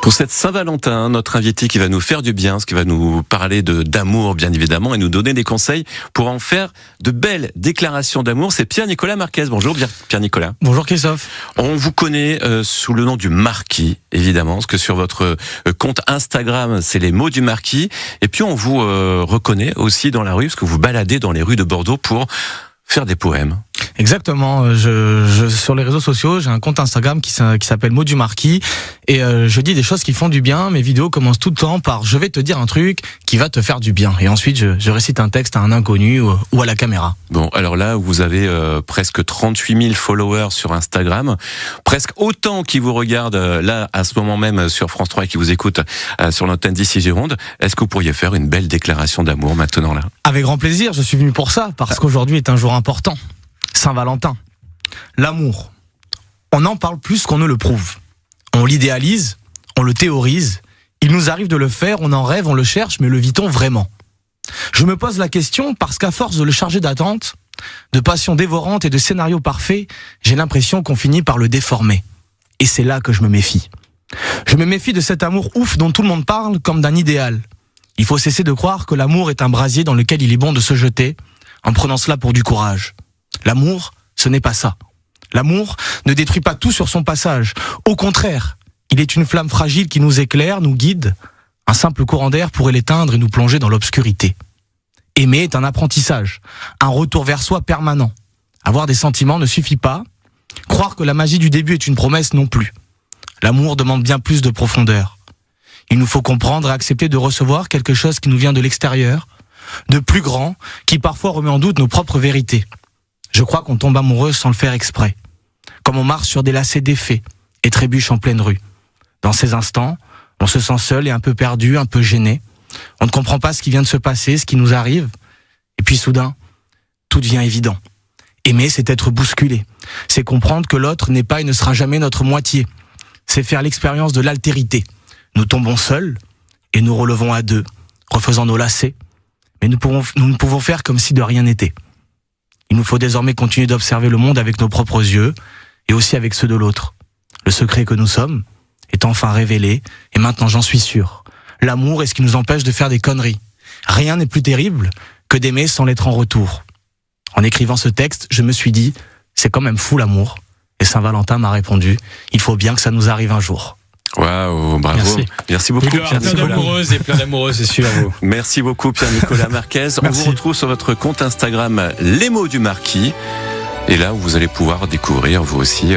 Pour cette Saint-Valentin, notre invité qui va nous faire du bien, ce qui va nous parler d'amour bien évidemment et nous donner des conseils pour en faire de belles déclarations d'amour, c'est Pierre-Nicolas Marquez. Bonjour Pierre-Nicolas. Bonjour Christophe. On vous connaît sous le nom du Marquis, évidemment, parce que sur votre compte Instagram, c'est les mots du Marquis. Et puis on vous reconnaît aussi dans la rue, parce que vous baladez dans les rues de Bordeaux pour faire des poèmes. Exactement. Sur les réseaux sociaux, j'ai un compte Instagram qui s'appelle Mots du Marquis et je dis des choses qui font du bien. Mes vidéos commencent tout le temps par je vais te dire un truc qui va te faire du bien et ensuite je récite un texte à un inconnu ou à la caméra. Bon, alors là, vous avez presque 38 000 followers sur Instagram, presque autant qui vous regardent là à ce moment même sur France 3 et qui vous écoutent sur l'antenne d'ici Gironde. Est-ce que vous pourriez faire une belle déclaration d'amour maintenant là? Avec grand plaisir, je suis venu pour ça parce qu'aujourd'hui est un jour important. Saint-Valentin. L'amour. On en parle plus qu'on ne le prouve. On l'idéalise, on le théorise. Il nous arrive de le faire, on en rêve, on le cherche, mais le vit-on vraiment? Je me pose la question parce qu'à force de le charger d'attentes, de passions dévorantes et de scénarios parfaits, j'ai l'impression qu'on finit par le déformer. Et c'est là que je me méfie. Je me méfie de cet amour ouf dont tout le monde parle comme d'un idéal. Il faut cesser de croire que l'amour est un brasier dans lequel il est bon de se jeter, en prenant cela pour du courage. L'amour, ce n'est pas ça. L'amour ne détruit pas tout sur son passage. Au contraire, il est une flamme fragile qui nous éclaire, nous guide. Un simple courant d'air pourrait l'éteindre et nous plonger dans l'obscurité. Aimer est un apprentissage, un retour vers soi permanent. Avoir des sentiments ne suffit pas. Croire que la magie du début est une promesse non plus. L'amour demande bien plus de profondeur. Il nous faut comprendre et accepter de recevoir quelque chose qui nous vient de l'extérieur, de plus grand, qui parfois remet en doute nos propres vérités. Je crois qu'on tombe amoureux sans le faire exprès. Comme on marche sur des lacets défaits et trébuche en pleine rue. Dans ces instants, on se sent seul et un peu perdu, un peu gêné. On ne comprend pas ce qui vient de se passer, ce qui nous arrive. Et puis soudain, tout devient évident. Aimer, c'est être bousculé. C'est comprendre que l'autre n'est pas et ne sera jamais notre moitié. C'est faire l'expérience de l'altérité. Nous tombons seuls et nous relevons à deux, refaisant nos lacets. Mais nous ne pouvons faire comme si de rien n'était. Il nous faut désormais continuer d'observer le monde avec nos propres yeux et aussi avec ceux de l'autre. Le secret que nous sommes est enfin révélé et maintenant j'en suis sûr. L'amour est ce qui nous empêche de faire des conneries. Rien n'est plus terrible que d'aimer sans l'être en retour. En écrivant ce texte, je me suis dit, c'est quand même fou l'amour. Et Saint-Valentin m'a répondu, il faut bien que ça nous arrive un jour. Waouh, bravo. Merci beaucoup Pierre-Nicolas. Plein d'amoureuses et plein d'amoureux, c'est sûr. Vous. Merci beaucoup Pierre-Nicolas Marquez. On vous retrouve sur votre compte Instagram Les mots du Marquis. Et là, vous allez pouvoir découvrir vous aussi